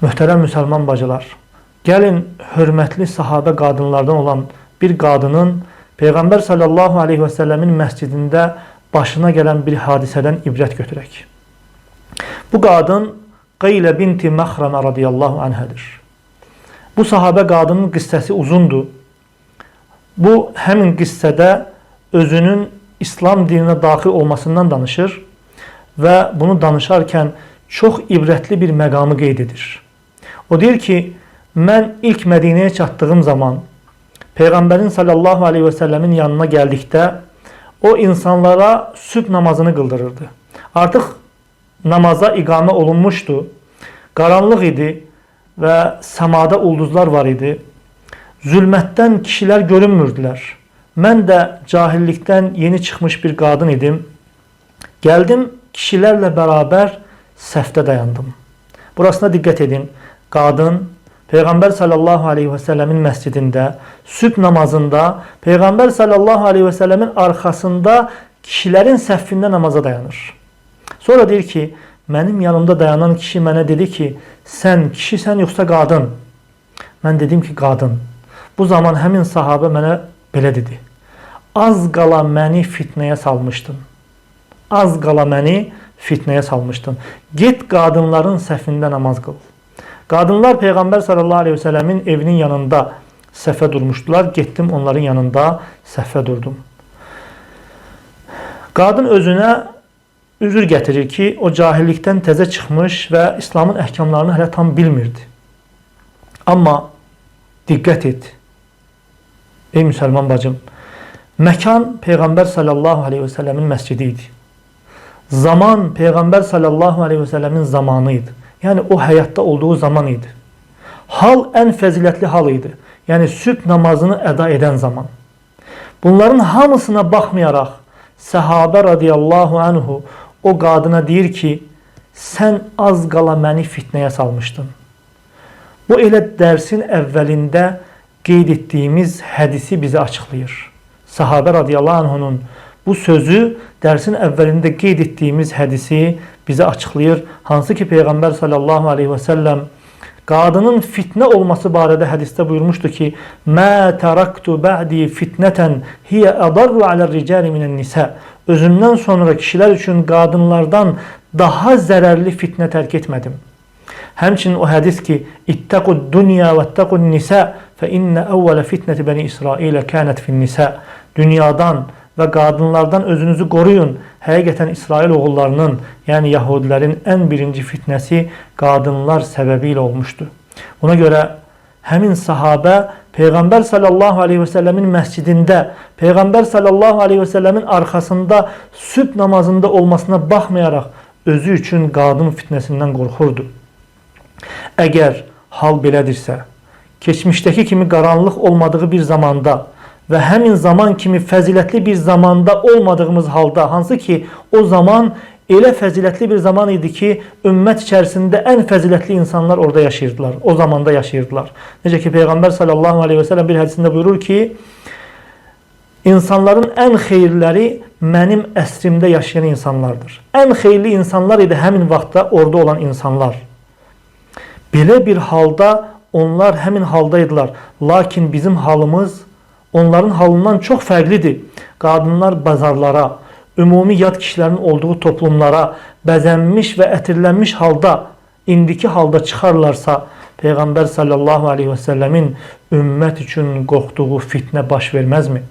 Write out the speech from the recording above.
Möhtərəm müsəlman bacılar, gəlin hörmətli sahabə qadınlardan olan bir qadının Peyğəmbər sallallahu aleyhi və səlləmin məscidində başına gələn bir hadisədən ibrət götürək. Bu qadın Qeylə binti Məxrəmə radiyallahu anhədir. Bu sahabə qadının qissəsi uzundur. Bu həmin qissədə özünün İslam dininə daxil olmasından danışır və bunu danışarkən çox ibrətli bir məqamı qeyd edir. O deyir ki, mən ilk Mədinəyə çatdığım zaman Peyğəmbərin sallallahu aleyhi və səlləmin yanına gəldikdə o insanlara sübh namazını qıldırırdı. Artıq namaza iqamə olunmuşdu. Qaranlıq idi və səmada ulduzlar var idi. Zülmətdən kişilər görünmürdülər. Mən də cahillikdən yeni çıxmış bir qadın idim. Gəldim, kişilərlə bərabər səfdə dayandım. Burasına diqqət edin. Qadın Peyğəmbər sallallahu aleyhi və səlləmin məscidində, sübh namazında, Peyğəmbər sallallahu aleyhi və səlləmin arxasında kişilərin səffində namaza dayanır. Sonra deyir ki, mənim yanımda dayanan kişi mənə dedi ki, sən kişisən yoxsa qadın? Mən dedim ki, qadın. Bu zaman həmin sahabə mənə belə dedi. Az qala məni fitnəyə salmışdın. Az qala məni fitnəyə salmışdın. Get qadınların səffində namaz qıl. Qadınlar Peyğəmbər sallallahu aleyhi və səlləmin evinin yanında səfə durmuşdular. Getdim onların yanında səfə durdum. Qadın özünə üzür gətirir ki, o cahillikdən təzə çıxmış və İslamın əhkamlarını hələ tam bilmirdi. Amma diqqət et, ey müsəlman bacım, məkan Peyğəmbər sallallahu aleyhi və səlləmin məscidi idi. Zaman Peyğəmbər sallallahu aleyhi və səlləmin zamanı idi. Yəni o həyatda olduğu zaman idi. Hal ən fəzilətli hal idi. Yəni sübh namazını əda edən zaman. Bunların hamısına baxmayaraq səhabə radiyallahu anhu o qadına deyir ki, sən az qala məni fitnəyə salmışdın. Bu elə dərsin əvvəlində qeyd etdiyimiz hədisi bizə açıqlayır. Səhabə radiyallahu anhunun bu sözü dərsin əvvəlində qeyd etdiyimiz hədisi bizə açıqlayır. Hansı ki Peyğəmbər sallallahu aleyhi və səlləm qadının fitnə olması barədə hədisdə buyurmuşdu ki, mə təraktu bə'di fitnətən hiyə ədarru alə'r-ricəli minən-nisə. Özümdən sonra kişilər üçün qadınlardan daha zərərli fitnə tərk etmədim. Həmçinin o hədis ki, İttəqud-dunya və ittəqud-nisə fə innə əvvələ fitnəti bəni İsrailə kənət fin-nisə. Dünyadan və qadınlardan özünüzü qoruyun. Həqiqətən İsrail oğullarının, yəni Yahudilərin ən birinci fitnəsi qadınlar səbəbi ilə olmuşdu. Ona görə həmin sahabə Peyğəmbər sallallahu aleyhi və səlləmin məscidində, Peyğəmbər sallallahu aleyhi və səlləmin arxasında sübh namazında olmasına baxmayaraq özü üçün qadın fitnəsindən qorxurdu. Əgər hal belədirsə, keçmişdəki kimi qaranlıq olmadığı bir zamanda və həmin zaman kimi fəzilətli bir zamanda olmadığımız halda, hansı ki o zaman elə fəzilətli bir zaman idi ki, ümmət içərisində ən fəzilətli insanlar orada yaşayırdılar, o zamanda yaşayırdılar. Necə ki Peyğəmbər sallallahu aleyhi və səlləm bir hədisində buyurur ki, insanların ən xeyirləri mənim əsrimdə yaşayan insanlardır. Ən xeyirli insanlar idi həmin vaxtda orada olan insanlar. Belə bir halda onlar həmin haldaydılar. Lakin bizim halımız onların halından çox fərqlidir. Qadınlar bazarlara, ümumi yad kişilərin olduğu toplumlara bəzənmiş və ətirlənmiş halda, indiki halda çıxarlarsa, Peyğəmbər sallallahu aleyhi və səlləmin ümmət üçün qorxduğu fitnə baş verməzmi?